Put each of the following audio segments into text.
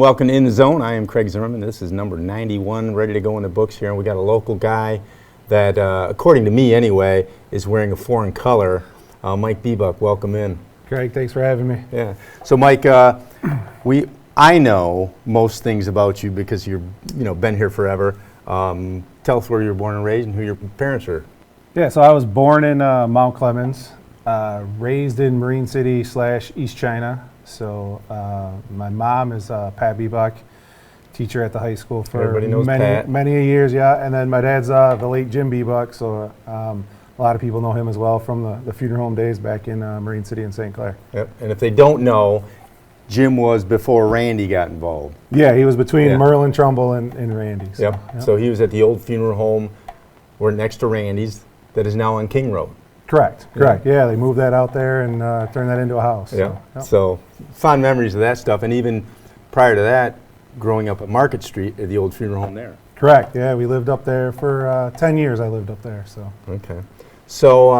Welcome to In the Zone. I am Craig Zimmerman. This is number 91, ready to go in the books here. And we got a local guy that, according to me anyway, is wearing a foreign color. Mike Biebuyck, welcome in. Craig, thanks for having me. Yeah. So Mike, I know most things about you because you've been here forever. Tell us where you were born and raised and who your parents are. Yeah, so I was born in Mount Clemens, raised in Marine City / East China. So my mom is Pat Biebuyck, teacher at the high school for many years, yeah. And then my dad's the late Jim Biebuyck, so a lot of people know him as well from the funeral home days back in Marine City and St. Clair. Yep. And if they don't know, Jim was before Randy got involved. Yeah, he was between Merlin Trumbull and Randy. So, yep. So he was at the old funeral home, we're next to Randy's, that is now on King Road. Correct. Yeah, they moved that out there and turned that into a house. Yeah. So fond memories of that stuff, and even prior to that, growing up at Market Street at the old funeral home there. Correct. Yeah, we lived up there for 10 years. I lived up there. So. Okay. So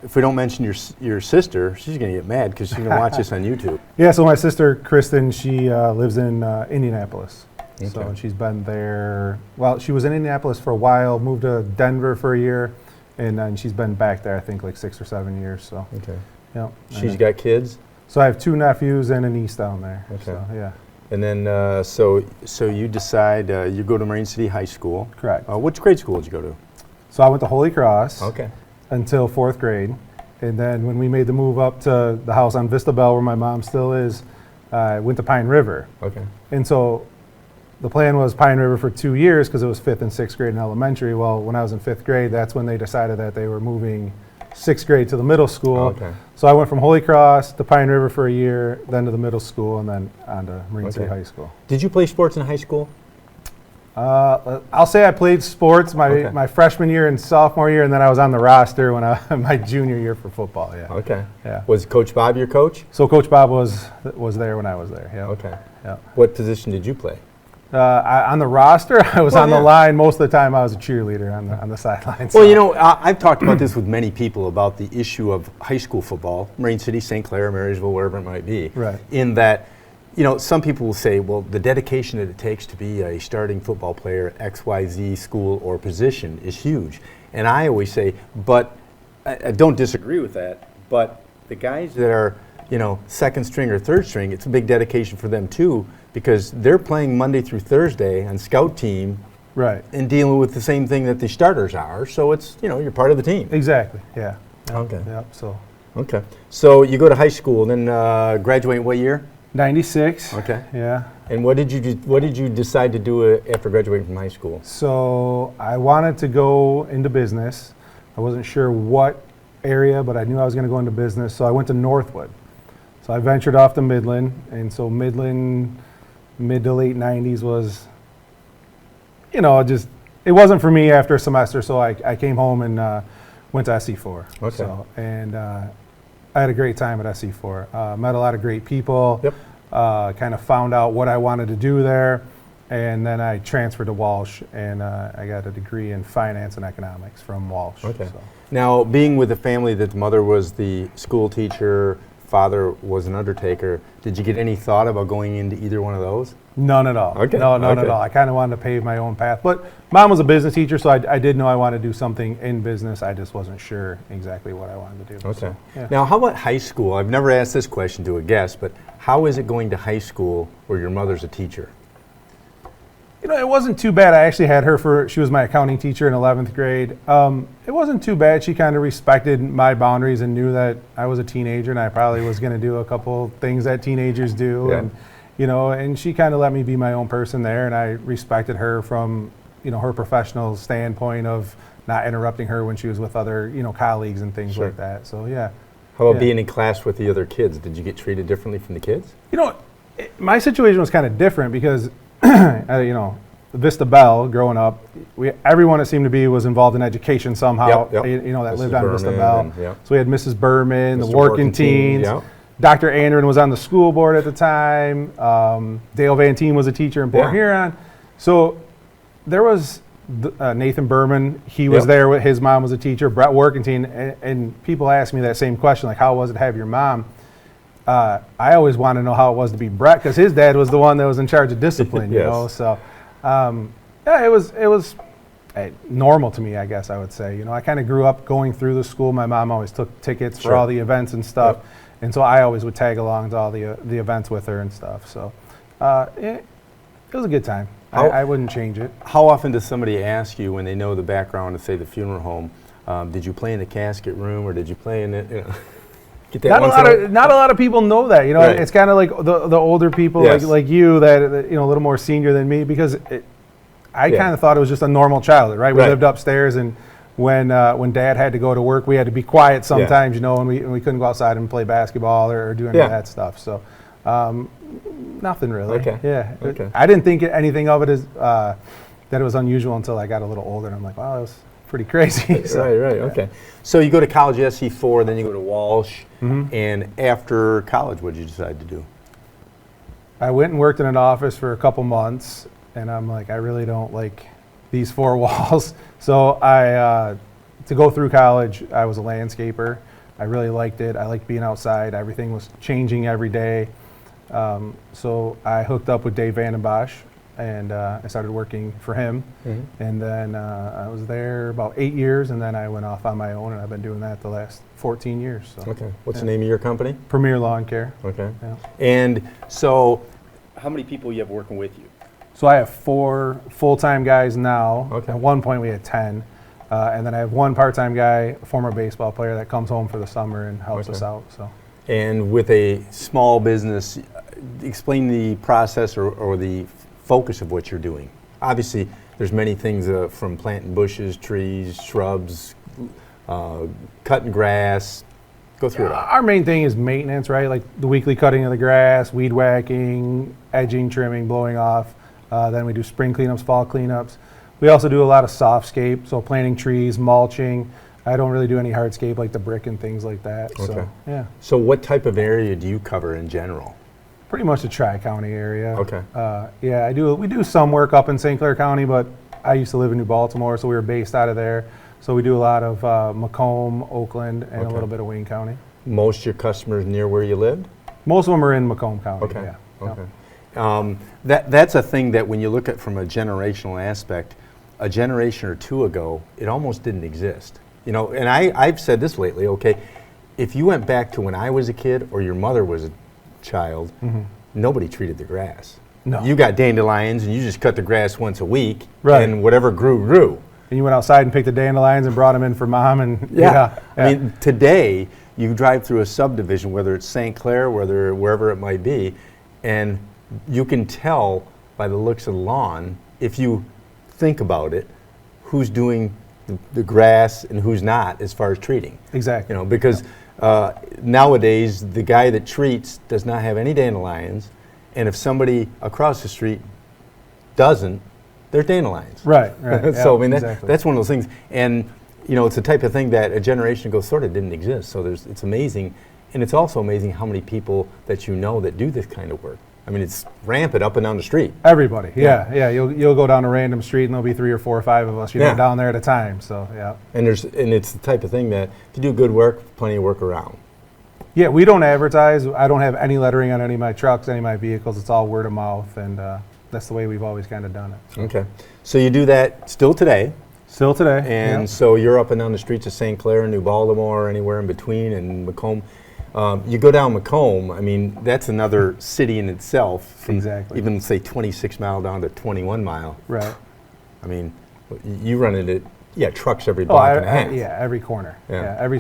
if we don't mention your sister, she's going to get mad because she's going to watch this on YouTube. Yeah. So my sister Kristen, she lives in Indianapolis. Okay. So she's been there. Well, she was in Indianapolis for a while. Moved to Denver for a year. And then she's been back there, I think, like 6 or 7 years. So, okay. Yeah. She's got kids? So I have 2 nephews and a niece down there. Okay. So, yeah. And then, so you decide you go to Marine City High School. Correct. Which grade school did you go to? So I went to Holy Cross. Okay. Until 4th grade. And then when we made the move up to the house on Vista Bell, where my mom still is, I went to Pine River. Okay. And so the plan was Pine River for 2 years because it was 5th and 6th grade in elementary. Well, when I was in 5th grade, that's when they decided that they were moving 6th grade to the middle school. Okay. So I went from Holy Cross to Pine River for a year, then to the middle school, and then on to Marine City High School. Did you play sports in high school? I'll say I played sports my freshman year and sophomore year, and then I was on the roster when my junior year for football. Yeah. Okay. Yeah. Was Coach Bob your coach? So Coach Bob was there when I was there. Yeah. Okay. Yeah. What position did you play? On the roster, I was on the line. Most of the time, I was a cheerleader on the sidelines. Well, I've talked about this with many people about the issue of high school football, Marine City, St. Clair, Marysville, wherever it might be. Right. In that, some people will say, well, the dedication that it takes to be a starting football player at XYZ school or position is huge. And I always say, but I don't disagree with that, but the guys that are, second string or third string, it's a big dedication for them too, because they're playing Monday through Thursday on scout team, right, and dealing with the same thing that the starters are. So it's, you're part of the team. Exactly. Yeah. Okay. Yep. So. Okay. So you go to high school, then graduate in what year? 96. Okay. Yeah. And what did you decide to do after graduating from high school? So I wanted to go into business. I wasn't sure what area, but I knew I was going to go into business. So I went to Northwood. So I ventured off to Midland, and so Midland, mid to late 90s was, it wasn't for me after a semester. So I came home and went to SC4. Okay. So, and I had a great time at SC4. Met a lot of great people. Yep. Kind of found out what I wanted to do there, and then I transferred to Walsh, and I got a degree in finance and economics from Walsh. Okay. So. Now, being with a family that the mother was the school teacher, father was an undertaker, did you get any thought about going into either one of those? None at all. Okay. None at all. I kind of wanted to pave my own path. But mom was a business teacher, so I did know I wanted to do something in business. I just wasn't sure exactly what I wanted to do. Okay. So, yeah. Now, how about high school? I've never asked this question to a guest, but how is it going to high school where your mother's a teacher? It wasn't too bad. I actually had her she was my accounting teacher in 11th grade. It wasn't too bad. She kind of respected my boundaries and knew that I was a teenager and I probably was going to do a couple things that teenagers do. Yeah. And, and she kind of let me be my own person there, and I respected her from, her professional standpoint of not interrupting her when she was with other, colleagues and things like that. So, yeah. How about being in class with the other kids? Did you get treated differently from the kids? My situation was kind of different because Vista Bell, growing up, everyone it seemed to be was involved in education somehow. Yep. That Mrs. lived on Berman Vista Bell. and, So we had Mrs. Berman, Mr. the working teens. Yep. Dr. Andren was on the school board at the time. Dale Van Teen was a teacher in Port Huron. So there was Nathan Berman. He was there. His mom was a teacher. Brett Workentine. And people ask me that same question, like, how was it to have your mom? I always wanted to know how it was to be Brett because his dad was the one that was in charge of discipline, you Yes. know. So, yeah, it was normal to me, I guess I would say. You know, I kind of grew up going through the school. My mom always took tickets for Sure. all the events and stuff, Yep. and so I always would tag along to all the events with her and stuff. So, it was a good time. I wouldn't change it. How often does somebody ask you when they know the background of, say, the funeral home, did you play in the casket room or did you play in it? You know, get that Not a lot of people know that. You know, Right. it's kind of like the older people Yes. like you that you know a little more senior than me because I Yeah. kind of thought it was just a normal childhood, right? We Right. lived upstairs, and when Dad had to go to work, we had to be quiet sometimes, you know, and we couldn't go outside and play basketball or do any of that stuff. So, nothing really. Okay. Yeah. Okay. I didn't think anything of it as that it was unusual until I got a little older, and I'm like, wow, that was pretty crazy. So, Right, yeah. okay. So you go to college SC4, then you go to Walsh, Mm-hmm. and after college, what did you decide to do? I went and worked in an office for a couple months, and I'm like, I really don't like these four walls. So to go through college, I was a landscaper. I really liked it. I liked being outside. Everything was changing every day. So I hooked up with Dave Vandenbosch, and I started working for him. Mm-hmm. And then I was there about 8 years, and then I went off on my own, and I've been doing that the last 14 years. So. Okay. What's the name of your company? Premier Lawn Care. Okay. Yeah. And so, how many people you have working with you? So I have 4 full-time guys now. Okay. At one point we had 10. And then I have 1 part-time guy, a former baseball player that comes home for the summer and helps us out. So. And with a small business, explain the process or the focus of what you're doing. Obviously, there's many things from planting bushes, trees, shrubs, cutting grass. Go through it all. Our main thing is maintenance, right? Like the weekly cutting of the grass, weed whacking, edging, trimming, blowing off. Then we do spring cleanups, fall cleanups. We also do a lot of softscape, so planting trees, mulching. I don't really do any hardscape like the brick and things like that. Okay. So, yeah. So what type of area do you cover in general? Pretty much the Tri-County area. Okay. Yeah, we do some work up in St. Clair County, but I used to live in New Baltimore, so we were based out of there. So we do a lot of Macomb, Oakland, and a little bit of Wayne County. Most of your customers near where you lived? Most of them are in Macomb County. Okay. Yeah. Okay. That's a thing that when you look at from a generational aspect, a generation or two ago, it almost didn't exist. You know, and I've said this lately, okay, if you went back to when I was a kid or your mother was a child, nobody treated the grass. No. You got dandelions and you just cut the grass once a week, Right. and whatever grew. And you went outside and picked the dandelions and brought them in for Mom, and Yeah. I mean, today you drive through a subdivision, whether it's St. Clair, wherever it might be, and you can tell by the looks of the lawn, if you think about it, who's doing the grass and who's not as far as treating. Exactly. You know, because nowadays the guy that treats does not have any dandelions, and if somebody across the street doesn't, there's dandelions. Right. So I mean, exactly. that's one of those things, and you know, it's the type of thing that a generation ago sort of didn't exist. So it's amazing, and it's also amazing how many people that you know that do this kind of work. I mean, it's rampant up and down the street. Everybody. Yeah. You'll go down a random street and there'll be 3 or 4 or 5 of us, you know, Yeah. down there at a time. So yeah. And it's the type of thing that if you do good work, plenty of work around. Yeah, we don't advertise. I don't have any lettering on any of my trucks, any of my vehicles. It's all word of mouth, and that's the way we've always kind of done it. Okay. So you do that still today, Still today. and yeah. so you're up and down the streets of St. Clair and New Baltimore, anywhere in between, and Macomb. You go down Macomb, I mean, that's another city in itself. From Exactly. Even say 26 mile down to 21 mile. Right. I mean, you run into trucks every block and a half. Yeah, every corner. Yeah. Every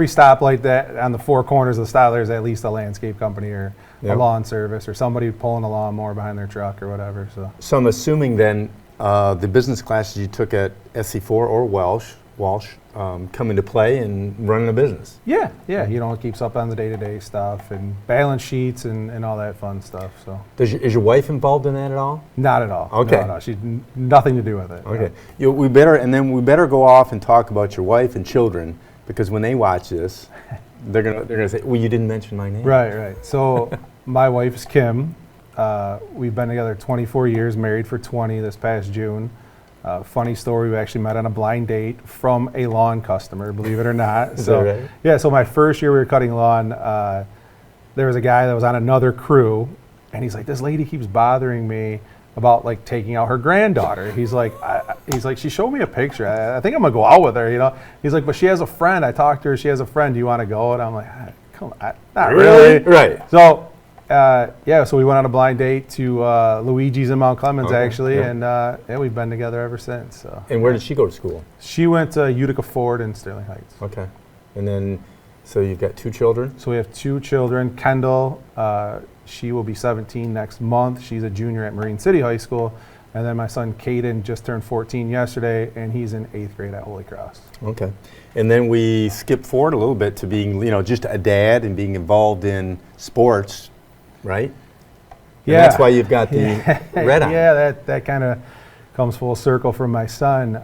stoplight that on the 4 corners of the stop, there's at least a landscape company or Yep. a lawn service or somebody pulling a lawnmower behind their truck or whatever. So I'm assuming then the business classes you took at SC4 or Walsh come into play in running a business. yeah, you know, it keeps up on the day-to-day stuff and balance sheets and all that fun stuff. So Is your wife involved in that at all? not at all. Okay. No, she's nothing to do with it. Okay. We better go off and talk about your wife and children, because when they watch this, they're gonna say, "Well, you didn't mention my name." Right. So my wife's Kim. We've been together 24 years, married for 20 this past June. Funny story, we actually met on a blind date from a lawn customer, believe it or not. Is that right? Yeah, so my first year we were cutting lawn, there was a guy that was on another crew, and he's like, this lady keeps bothering me about like taking out her granddaughter. He's like, she showed me a picture. I think I'm gonna go out with her, you know. He's like, but she has a friend. I talked to her. She has a friend. Do you want to go? And I'm like, come on, not really. Right. So, so we went on a blind date to Luigi's in Mount Clemens, actually, and we've been together ever since. So. And where did she go to school? She went to Utica Ford in Sterling Heights. Okay. And then, so you've got 2 children? So we have 2 children. Kendall, she will be 17 next month. She's a junior at Marine City High School. And then my son Kaden just turned 14 yesterday, and he's in 8th grade at Holy Cross. Okay. And then we skip forward a little bit to being, just a dad and being involved in sports, right? Yeah. And that's why you've got the red on. Yeah, that kind of comes full circle from my son.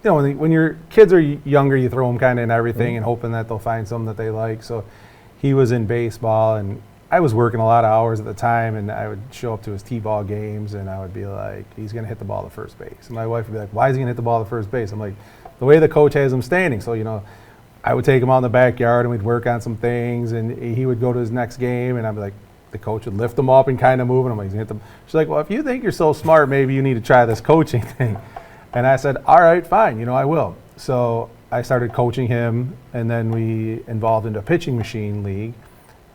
When your kids are younger, you throw them kind of in everything and hoping that they'll find something that they like. So he was in baseball, and I was working a lot of hours at the time, and I would show up to his T-ball games, and I would be like, he's going to hit the ball to first base. And my wife would be like, why is he going to hit the ball to first base? I'm like, the way the coach has him standing. So, I would take him out in the backyard, and we'd work on some things, and he would go to his next game, and I'd be like, the coach would lift him up and kind of move, and I'm like, he's going to hit them. She's like, well, if you think you're so smart, maybe you need to try this coaching thing. And I said, all right, fine, I will. So I started coaching him, and then we involved into a pitching machine league.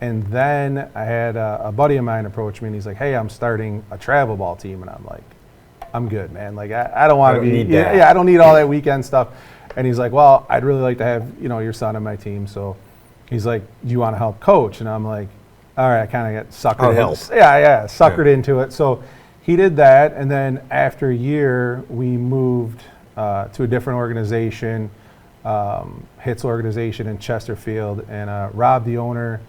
And then I had a buddy of mine approach me, and he's like, hey, I'm starting a travel ball team. And I'm like, I'm good, man. Like, I don't want to be, I don't need all that weekend stuff. And he's like, well, I'd really like to have, your son on my team. So he's like, do you want to help coach? And I'm like, all right, I kind of got suckered suckered into it. So he did that. And then after a year, we moved to a different organization, HITS organization in Chesterfield. And Rob, the owner,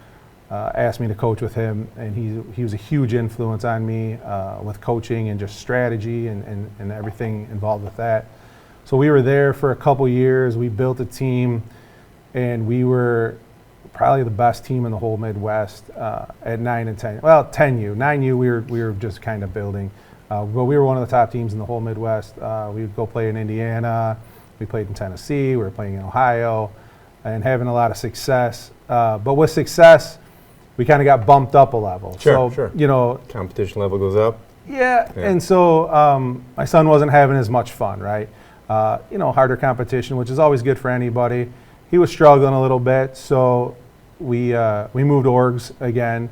asked me to coach with him, and he was a huge influence on me with coaching and just strategy and everything involved with that. So we were there for a couple years. We built a team, and we were probably the best team in the whole Midwest at 9 and 10. Well, 10U, 9U we were just kind of building, but we were one of the top teams in the whole Midwest. We would go play in Indiana. We played in Tennessee. We were playing in Ohio, and having a lot of success. But with success, we kind of got bumped up a level. Sure. Competition level goes up. Yeah. And so my son wasn't having as much fun, right? Harder competition, which is always good for anybody. He was struggling a little bit, so we moved orgs again.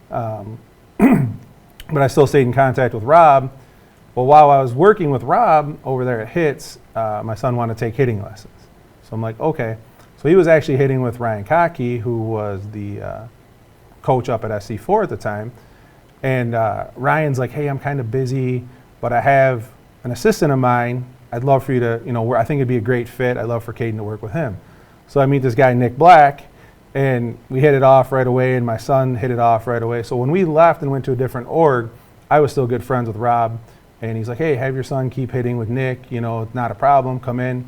But I still stayed in contact with Rob. Well, while I was working with Rob over there at HITS, my son wanted to take hitting lessons. So I'm like, okay. So he was actually hitting with Ryan Cockey, who was the coach up at SC4 at the time. And Ryan's like, hey, I'm kind of busy, but I have an assistant of mine. I'd love for you to, I think it'd be a great fit. I'd love for Kaden to work with him. So I meet this guy, Nick Black, and we hit it off right away, and my son hit it off right away. So when we left and went to a different org, I was still good friends with Rob. And he's like, hey, have your son keep hitting with Nick. It's not a problem. Come in.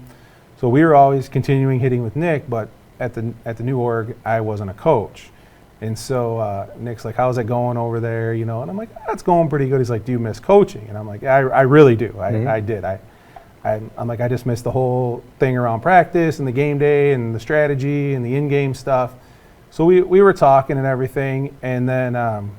So we were always continuing hitting with Nick, but at the new org, I wasn't a coach. And so Nick's like, how's it going over there? And I'm like, it's going pretty good. He's like, do you miss coaching? And I'm like, I really do. I did. I'm like, I just missed the whole thing around practice and the game day and the strategy and the in-game stuff. So we were talking and everything. And then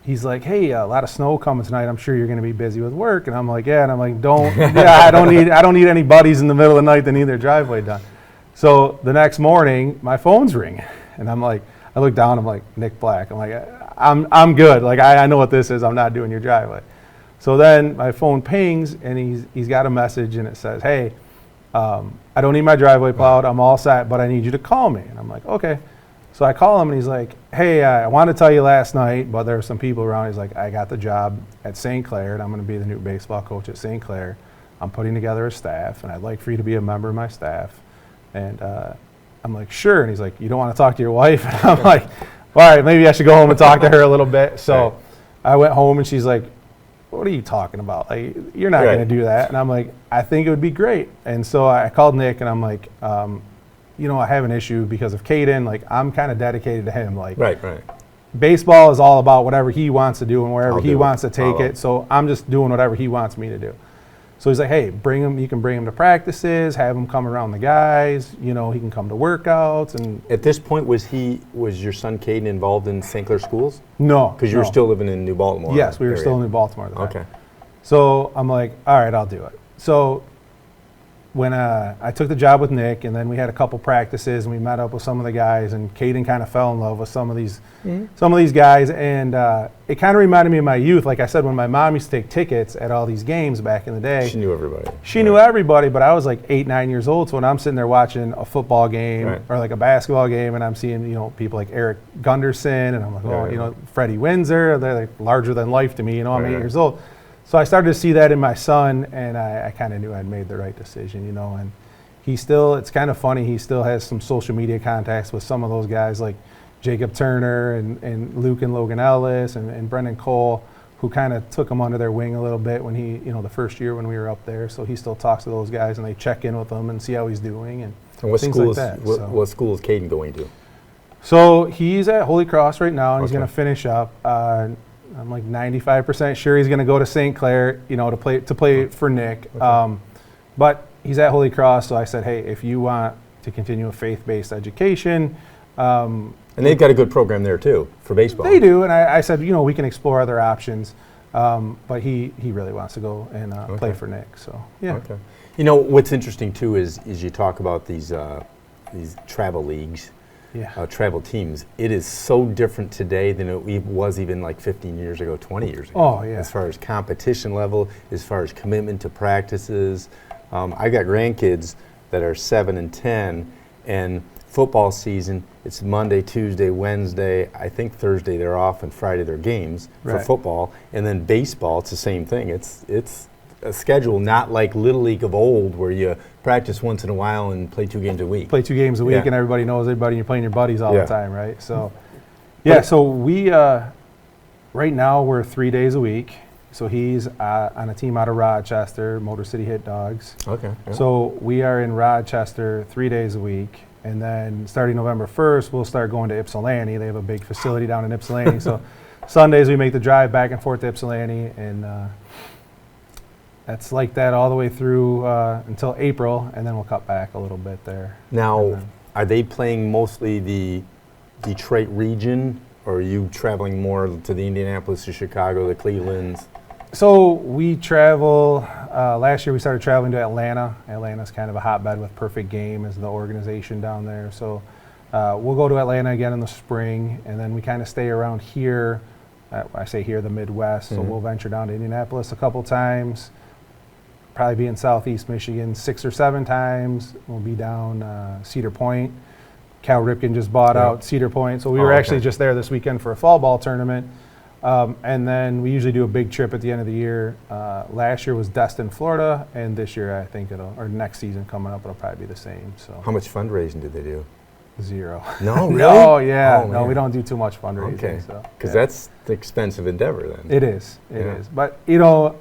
he's like, hey, a lot of snow coming tonight. I'm sure you're going to be busy with work. And I'm like, yeah. And I'm like, I don't need any buddies in the middle of the night that need their driveway done. So the next morning, my phone's ringing. And I'm like, I look down, I'm like, Nick Black. I'm like, I'm good. Like, I know what this is. I'm not doing your driveway. So then my phone pings, and he's got a message, and it says, hey, I don't need my driveway plowed. I'm all set, but I need you to call me. And I'm like, okay. So I call him, and he's like, hey, I wanted to tell you last night, but there were some people around. He's like, I got the job at St. Clair, and I'm going to be the new baseball coach at St. Clair. I'm putting together a staff, and I'd like for you to be a member of my staff. And I'm like, sure. And he's like, you don't want to talk to your wife? And I'm like, all right, maybe I should go home and talk to her a little bit. So I went home, and she's like, what are you talking about? Like, you're not going to do that. And I'm like, I think it would be great. And so I called Nick, and I'm like, I have an issue because of Kaden. Like, I'm kind of dedicated to him. Like, right. Baseball is all about whatever he wants to do and wherever he wants to take it. So I'm just doing whatever he wants me to do. So he's like, hey, bring him. You can bring him to practices, have him come around the guys. You know, he can come to workouts. And At this point, was your son Kaden involved in St. Clair schools? no, Because you were still living in New Baltimore. Yes, we were area. still in New Baltimore at the time. Okay. So I'm like, all right, I'll do it. So when I took the job with Nick, and then we had a couple practices, and we met up with some of the guys, and Kaden kind of fell in love with some of these guys, and it kind of reminded me of my youth. Like I said, when my mom used to take tickets at all these games back in the day, She knew everybody. she knew everybody, but I was like 8, 9 years old. So when I'm sitting there watching a football game or like a basketball game, and I'm seeing, you know, people like Eric Gunderson, and I'm like, oh, you know, Freddie Windsor, they're like larger than life to me. You know, I'm 8 years old. So I started to see that in my son, and I kind of knew I'd made the right decision, you know. And he still, it's kind of funny, he still has some social media contacts with some of those guys like Jacob Turner and Luke and Logan Ellis and Brendan Cole, who kind of took him under their wing a little bit when he, you know, the first year when we were up there. So he still talks to those guys, and they check in with him and see how he's doing and what things school like is that. what school is Kaden going to? So he's at Holy Cross right now, and he's Okay. going to finish up. I'm like 95% sure he's going to go to St. Clair, you know, to play for Nick. But he's at Holy Cross, so I said, hey, if you want to continue a faith-based education, And they've got a good program there too for baseball. they do. And I said, you know, we can explore other options. But he really wants to go and play for Nick. So yeah. Okay. You know what's interesting too is you talk about these travel leagues. Yeah. Travel teams. It is so different today than it was even like 15 years ago, 20 years ago. Oh, yeah. As far as competition level, as far as commitment to practices. I got grandkids that are 7 and 10, and football season, it's Monday, Tuesday, Wednesday. I think Thursday they're off, and Friday they're games for football. And then baseball, it's the same thing. It's a schedule not like Little League of old where you practice once in a while and play 2 games a week. Play 2 games a week, Yeah. and everybody knows everybody. You're playing your buddies all Yeah. the time, right? So, yeah. So we right now we're 3 days a week. So he's on a team out of Rochester, Motor City Hit Dogs. Okay. Yeah. So we are in Rochester 3 days a week, and then starting November 1st, we'll start going to Ypsilanti. They have a big facility down in Ypsilanti. So Sundays we make the drive back and forth to Ypsilanti, and that's like that all the way through until April, and then we'll cut back a little bit there. Now, are they playing mostly the Detroit region, or are you traveling more to the Indianapolis, to Chicago, the Clevelands? So we travel, last year we started traveling to Atlanta. Atlanta's kind of a hotbed with Perfect Game as the organization down there. So we'll go to Atlanta again in the spring, and then we kind of stay around here. I say here, the Midwest, so we'll venture down to Indianapolis a couple times. Probably be in Southeast Michigan 6 or 7 times. We'll be down Cedar Point. Cal Ripken just bought out Cedar Point, so we were actually just there this weekend for a fall ball tournament. And then we usually do a big trip at the end of the year. Last year was Destin, Florida, and this year I think or next season coming up, it'll probably be the same. So How much fundraising do they do? 0. No, really? Oh yeah, Oh, no, man. we don't do too much fundraising. Okay. So, Because yeah. that's the expensive endeavor then. It is. It Yeah. is. But you know,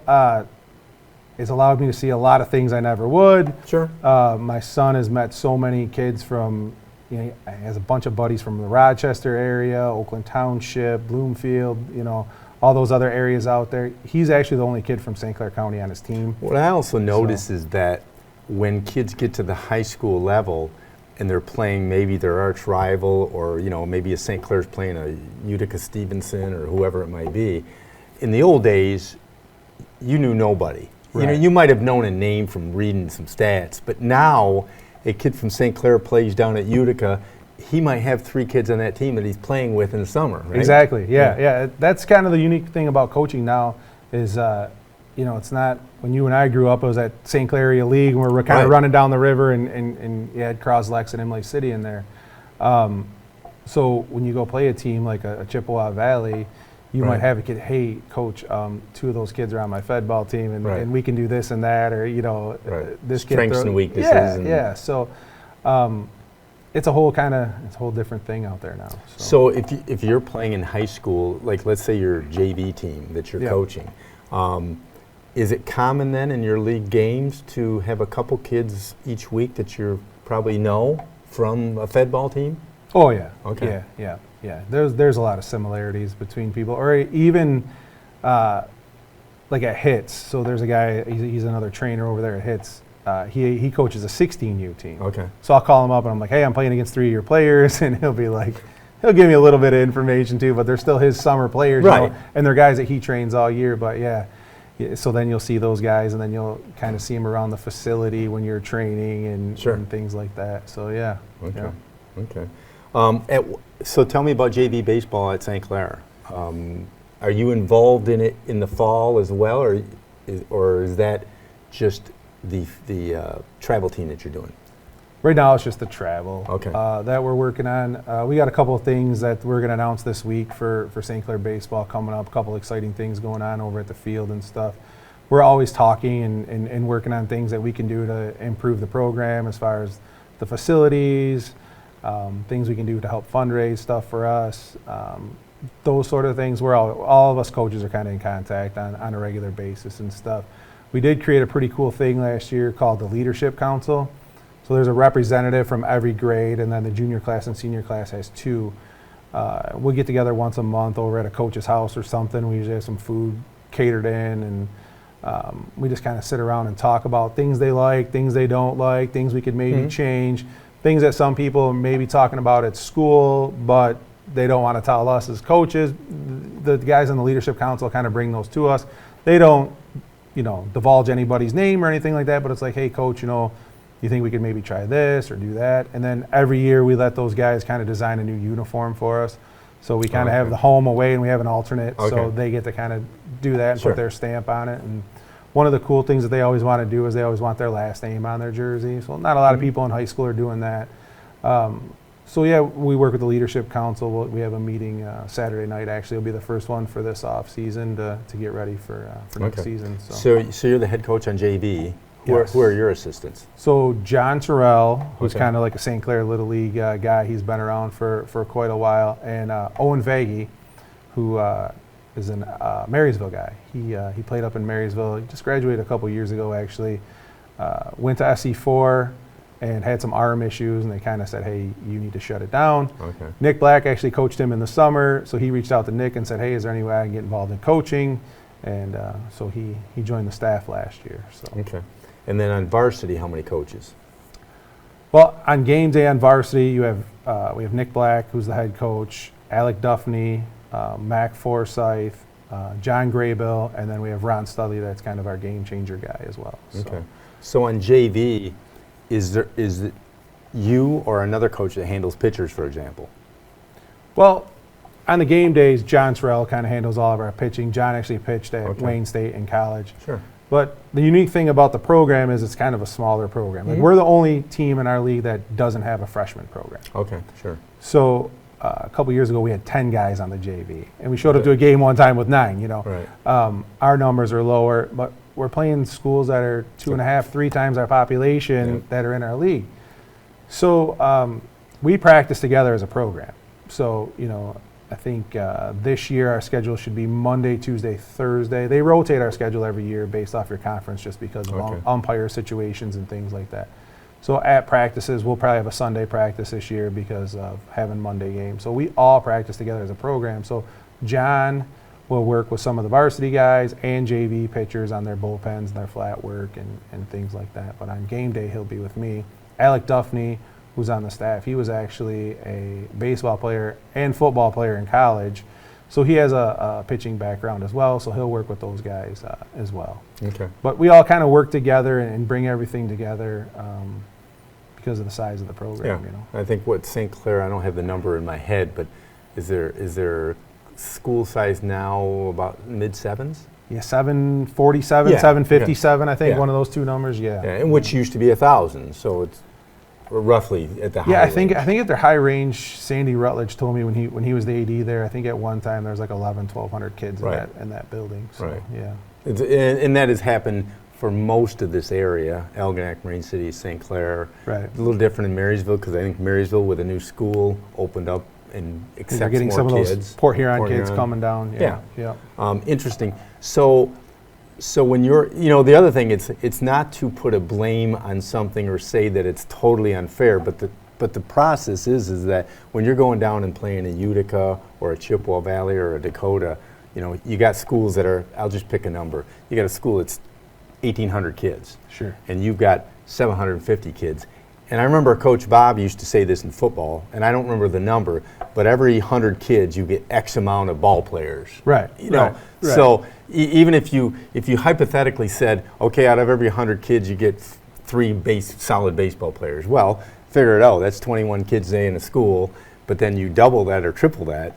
it's allowed me to see a lot of things I never would. Sure. My son has met so many kids from, you know, he has a bunch of buddies from the Rochester area, Oakland Township, Bloomfield, you know, all those other areas out there. He's actually the only kid from St. Clair County on his team. What I also notice is that when kids get to the high school level and they're playing maybe their arch rival, or you know, maybe a St. Clair's playing a Utica Stevenson or whoever it might be, in the old days, you knew nobody. You know, you might have known a name from reading some stats, but now a kid from St. Clair plays down at Utica, he might have 3 kids on that team that he's playing with in the summer, right? Exactly. Yeah. That's kind of the unique thing about coaching now is, you know, it's not when you and I grew up, it was at St. Clair Area League, and we're kind of running down the river, and you had Croslex and Imlay City in there. So when you go play a team like a Chippewa Valley, you might have a kid, hey, coach, 2 of those kids are on my Fed ball team, and we can do this and that, or, you know, this kid strengths and weaknesses. Yeah. So it's a whole different thing out there now. So if you're playing in high school, like let's say your JV team that you're coaching, is it common then in your league games to have a couple kids each week that you probably know from a Fed ball team? Oh yeah. Okay. Yeah. There's a lot of similarities between people, or even like at Hits. So there's a guy, he's another trainer over there at Hits. He coaches a 16U team. Okay. So I'll call him up and I'm like, hey, I'm playing against 3 of your players, and he'll be like, he'll give me a little bit of information too, but they're still his summer players, right. You know, and they're guys that he trains all year. But yeah, so then you'll see those guys, and then you'll kind of see them around the facility when you're training and things like that. So yeah. Okay. Yeah. Okay. So tell me about JV baseball at St. Clair. Are you involved in it in the fall as well, or is that just the travel team that you're doing? Right now, it's just the travel that we're working on. We got a couple of things that we're going to announce this week for St. Clair baseball coming up. A couple of exciting things going on over at the field and stuff. We're always talking and working on things that we can do to improve the program as far as the facilities, things we can do to help fundraise stuff for us. Those sort of things. We're all of us coaches are kind of in contact on a regular basis and stuff. We did create a pretty cool thing last year called the Leadership Council. So there's a representative from every grade, and then the junior class and senior class has 2. We'll get together once a month over at a coach's house or something. We usually have some food catered in, and we just kind of sit around and talk about things they like, things they don't like, things we could maybe change, things that some people may be talking about at school, but they don't want to tell us as coaches. The guys in the Leadership Council kind of bring those to us. They don't, divulge anybody's name or anything like that, but it's like, hey, coach, you think we could maybe try this or do that? And then every year we let those guys kind of design a new uniform for us. So we kind of have the home, away, and we have an alternate, so they get to kind of do that and put their stamp on it. And one of the cool things that they always want to do is they always want their last name on their jersey. So not a lot of people in high school are doing that. So yeah, we work with the Leadership Council. We have a meeting Saturday night. Actually, it'll be the first one for this off season to get ready for next season. So you're the head coach on JV. Yes. Who are your assistants? So John Terrell, who's kind of like a St. Clair Little League guy. He's been around for quite a while. And Owen Vagey, who is an Marysville guy. He played up in Marysville. He just graduated a couple years ago, actually. Went to SC4 and had some arm issues, and they kind of said, hey, you need to shut it down. Nick Black actually coached him in the summer, so he reached out to Nick and said, hey, is there any way I can get involved in coaching? And so he joined the staff last year. So. Okay. And then on varsity, how many coaches? Well, on game day on varsity, we have Nick Black, who's the head coach, Alec Duffney, Mac Forsyth, John Graybill, and then we have Ron Studley, that's kind of our game changer guy as well. Okay. So on JV, is it you or another coach that handles pitchers, for example? Well, on the game days, John Terrell kind of handles all of our pitching. John actually pitched at Wayne State in college. Sure. But the unique thing about the program is it's kind of a smaller program. Like we're the only team in our league that doesn't have a freshman program. Okay, sure. So a couple years ago, we had 10 guys on the JV, and we showed up to a game one time with 9. Right. Our numbers are lower, but we're playing schools that are 2.5, 3 times our population that are in our league. So we practice together as a program. So I think this year our schedule should be Monday, Tuesday, Thursday. They rotate our schedule every year based off your conference just because of umpire situations and things like that. So at practices, we'll probably have a Sunday practice this year because of having Monday games. So we all practice together as a program. So John will work with some of the varsity guys and JV pitchers on their bullpens and their flat work and things like that. But on game day, he'll be with me. Alec Duffney, who's on the staff, he was actually a baseball player and football player in college. So he has a pitching background as well, so he'll work with those guys as well. Okay. But we all kind of work together and bring everything together because of the size of the program. I think what St. Clair, I don't have the number in my head, but is there school size now about mid-7s? Yeah, 747, 757, I think, one of those 2 numbers, and which used to be 1,000, so it's roughly at the high range. range. I think at their high range, Sandy Rutledge told me when he was the AD there, I think at one time there was like 1,100 kids in that building. So, and that has happened for most of this area, Algonac, Marine City, St. Clair. Right. A little different in Marysville because I think Marysville with a new school opened up and accepts more kids. Getting some of those Port Huron kids coming down. Interesting. So when you're, the other thing, it's not to put a blame on something or say that it's totally unfair, but the process is that when you're going down and playing a Utica or a Chippewa Valley or a Dakota, You know, you got schools that are, I'll just pick a number. You got a school that's 1,800 kids. Sure. And you've got 750 kids. And I remember Coach Bob used to say this in football, and I don't remember the number, but every 100 kids you get X amount of ball players. Right. You know, right. So even if you hypothetically said, okay, out of every 100 kids you get 3 solid baseball players. Well, figure it out. That's 21 kids a day in a school, but then you double that or triple that.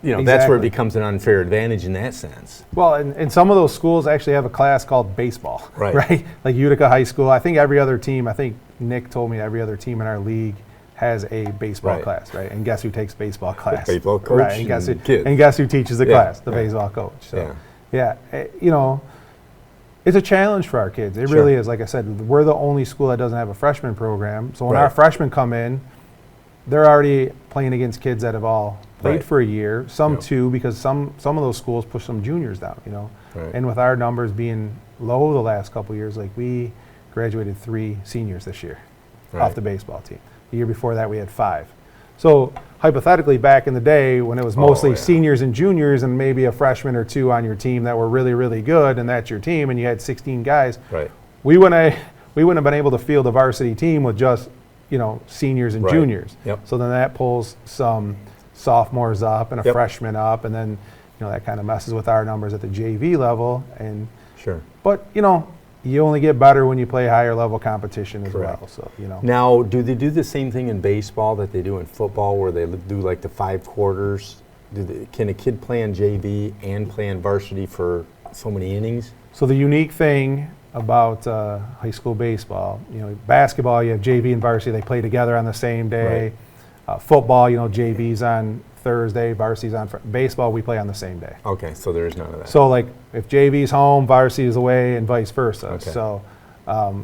You know, Exactly. That's where it becomes an unfair advantage in that sense. Well, and some of those schools actually have a class called baseball, Right. right? Like Utica High School. I think every other team, I think Nick told me every other team in our league has a baseball Right. class, right? And guess who takes baseball class? Baseball coach right? And guess who? kids. And guess who teaches the Yeah, class? The yeah. baseball coach. So, you know, it's a challenge for our kids. It Sure. really is. Like I said, we're the only school that doesn't have a freshman program. So when Right. our freshmen come in, they're already playing against kids that have all played Right. for a year, some Yep. 2, because some of those schools push some juniors down, you know. Right. And with our numbers being low the last couple of years, like we graduated 3 seniors this year Right. off the baseball team. The year before that we had 5. So hypothetically, back in the day when it was mostly yeah. seniors and juniors and maybe a freshman or 2 on your team that were really, really good, and that's your team, and you had 16 guys, Right. we wouldn't have been able to field a varsity team with just, you know, seniors and Right. juniors. Yep. So then that pulls some sophomores up and a Yep. freshman up, and then, you know, that kind of messes with our numbers at the JV level. And Sure. but you know, you only get better when you play higher level competition as Correct. well. So you know. Now, do they do the same thing in baseball that they do in football, where they do like the 5 quarters? Can a kid play on JV and play on varsity for so many innings? So the unique thing about high school baseball, you know, basketball, you have JV and varsity, they play together on the same day. Football, you know, JV's on Thursday, varsity's on baseball, we play on the same day. Okay, so there is none of that. So like if JV's home, varsity is away, and vice versa. Okay. So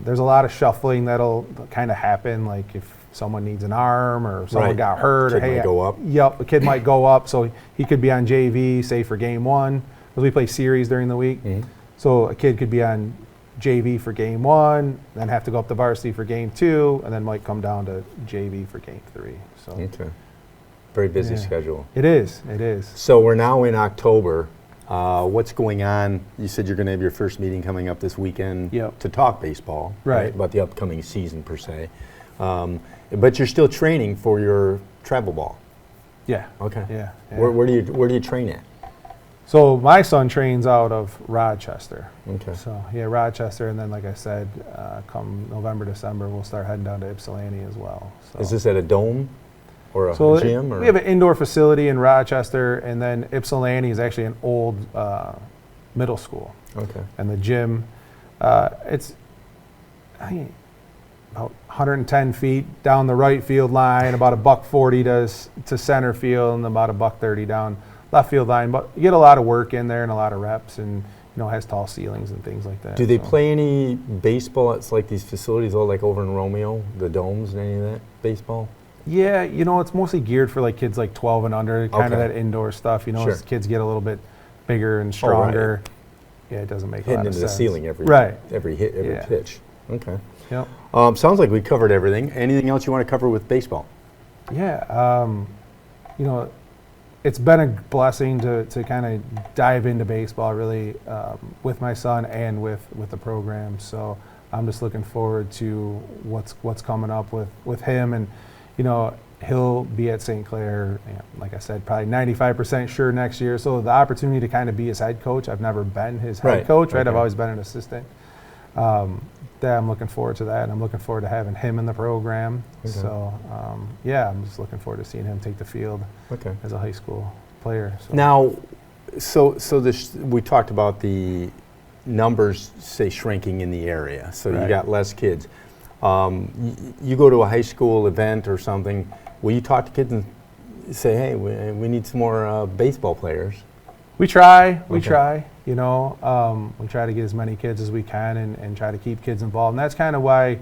there's a lot of shuffling that'll kind of happen, like if someone needs an arm or someone Right. got hurt, Kid or hey, might go up. Yep, a kid might go up, so he could be on JV, say for game 1, because we play series during the week. Mhm. So a kid could be on JV for game 1, then have to go up to varsity for game 2, and then might come down to JV for game 3. So Okay. Very busy Yeah. schedule. it is, it is. So we're now in October. What's going on? You said you're going to have your first meeting coming up this weekend Yep. to talk baseball, Right. About the upcoming season per se. But you're still training for your travel ball. Yeah. Okay. Yeah. yeah. Where do you train at? So my son trains out of Rochester. Okay. So yeah, Rochester, and then like I said, come November, December, we'll start heading down to Ypsilanti as well. So, Is this at a dome or a so gym? Or? we have an indoor facility in Rochester, and then Ypsilanti is actually an old middle school, Okay. and the gym, it's I think about 110 feet down the right field line, about $140 to center field, and about $130 down left field line. But you get a lot of work in there and a lot of reps, and you know, it has tall ceilings and things like that. Do they so. play any baseball? It's like these facilities, all like over in Romeo, the domes and any of that baseball? Yeah, you know, it's mostly geared for like kids like 12 and under, kind of Okay. that indoor stuff. You know, Sure. as kids get a little bit bigger and Oh, right. stronger, yeah, it doesn't make a Hitting lot of into the sense. ceiling every Right. every hit, every Yeah. pitch. Okay. Yep. Sounds like we covered everything. Anything else you want to cover with baseball? Yeah, you know, it's been a blessing to kind of dive into baseball really with my son and with the program. So I'm just looking forward to what's coming up with him, and you know, he'll be at St. Clair, you know, like I said, probably 95% sure next year. So the opportunity to kind of be his head coach, I've never been his head Right, coach, right? I've okay. always been an assistant. That I'm looking forward to that, and I'm looking forward to having him in the program. Okay. So yeah, I'm just looking forward to seeing him take the field Okay. as a high school player. So. Now, so this, we talked about the numbers, say, shrinking in the area. So you Right. got less kids. You go to a high school event or something, will you talk to kids and say, hey, we need some more baseball players? We try, Okay. you know, we try to get as many kids as we can and try to keep kids involved. And that's kind of why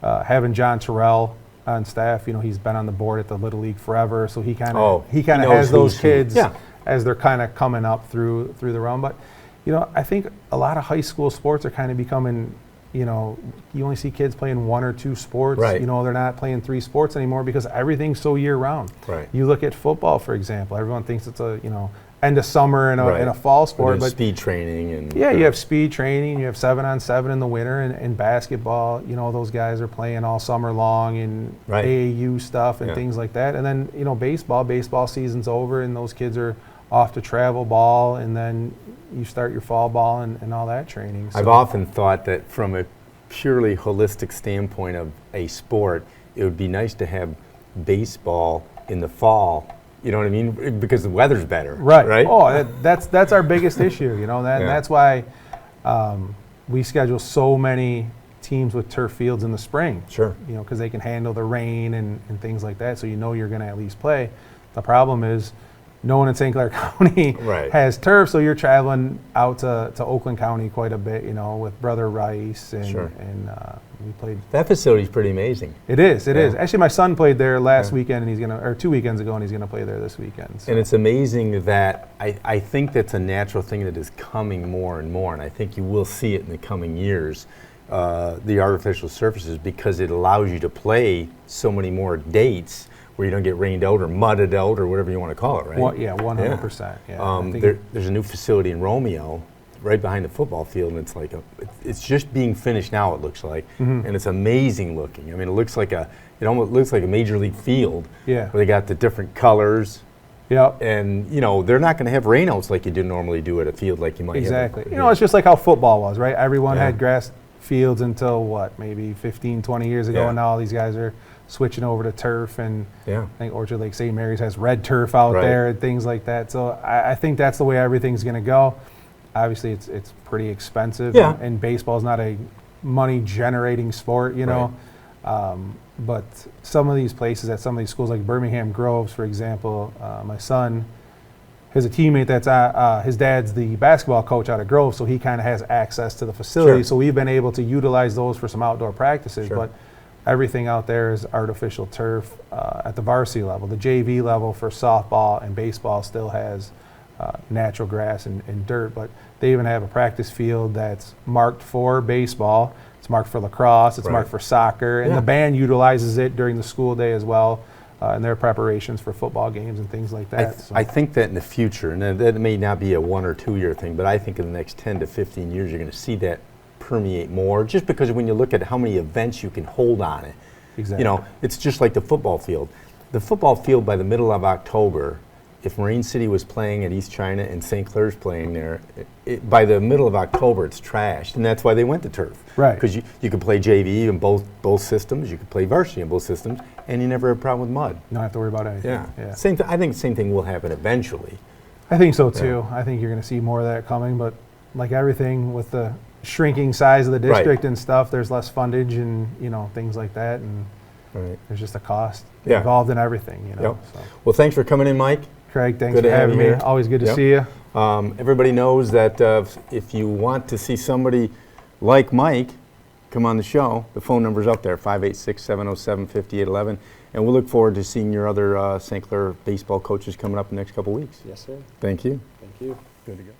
having John Terrell on staff, you know, he's been on the board at the Little League forever, so he kind of he has knows those who's who. kids Yeah. as they're kind of coming up through the realm. But, you know, I think a lot of high school sports are kind of becoming, you know, you only see kids playing 1 or 2 sports. Right. You know, they're not playing 3 sports anymore because everything's so year round. Right. You look at football, for example. Everyone thinks it's a, you know, end of summer in a fall sport. But speed training and yeah, you have speed training. You have 7-on-7 in the winter, and basketball. You know, those guys are playing all summer long and AAU stuff and things like that. And then baseball season's over, and those kids are off to travel ball, and then you start your fall ball and all that training. So I've often thought that from a purely holistic standpoint of a sport, it would be nice to have baseball in the fall. You know what I mean? Because the weather's better. Right. Oh, that's our biggest issue. And that's why we schedule so many teams with turf fields in the spring. Sure. Because they can handle the rain and things like that. So you're going to at least play. The problem is no one in St. Clair County has turf, so you're traveling out to Oakland County quite a bit, with Brother Rice, and we played. That facility's pretty amazing. It is. Actually, my son played there last weekend, and or 2 weekends ago, and he's gonna play there this weekend. So. And it's amazing that I think that's a natural thing that is coming more and more, and I think you will see it in the coming years. The artificial surfaces, because it allows you to play so many more dates where you don't get rained out or mudded out or whatever you want to call it, right? 100%. Yeah. There's a new facility in Romeo right behind the football field, and it's just being finished now, it looks like, and it's amazing looking. I mean, it almost looks like a major league field where they got the different colors. Yep. And, they're not going to have rainouts like you do normally do at a field like you might have. Exactly. It's just like how football was, right? Everyone had grass fields until, maybe 15, 20 years ago, and now all these guys are switching over to turf, and I think Orchard Lake St. Mary's has red turf out there and things like that. So I think that's the way everything's going to go. Obviously, it's pretty expensive, and baseball is not a money-generating sport, but some of these places at some of these schools, like Birmingham Groves, for example, my son has a teammate that's his dad's the basketball coach out of Grove, so he kind of has access to the facility. So we've been able to utilize those for some outdoor practices, but everything out there is artificial turf at the varsity level. The JV level for softball and baseball still has natural grass and dirt, but they even have a practice field that's marked for baseball. It's marked for lacrosse. It's marked for soccer, and the band utilizes it during the school day as well in their preparations for football games and things like that. I think that in the future, and that may not be a 1 or 2 year thing, but I think in the next 10 to 15 years, you're going to see that permeate more, just because when you look at how many events you can hold on it. Exactly. It's just like the football field. The football field, by the middle of October, if Marine City was playing at East China and St. Clair's playing there, by the middle of October it's trashed, and that's why they went to turf. Right. Because you could play JV in both systems, you could play varsity in both systems, and you never have a problem with mud. You don't have to worry about anything. Yeah. I think the same thing will happen eventually. I think so too. I think you're going to see more of that coming, but like everything with the shrinking size of the district and stuff, there's less fundage and things like that, and there's just a cost involved in everything. So. Well, thanks for coming in, Mike. Craig, thanks for having me. Here. Always good to see you. Everybody knows that if you want to see somebody like Mike come on the show, the phone number's up there, 586-707-5811, and we'll look forward to seeing your other St. Clair baseball coaches coming up in the next couple weeks. Yes, sir. Thank you. Thank you. Good to go.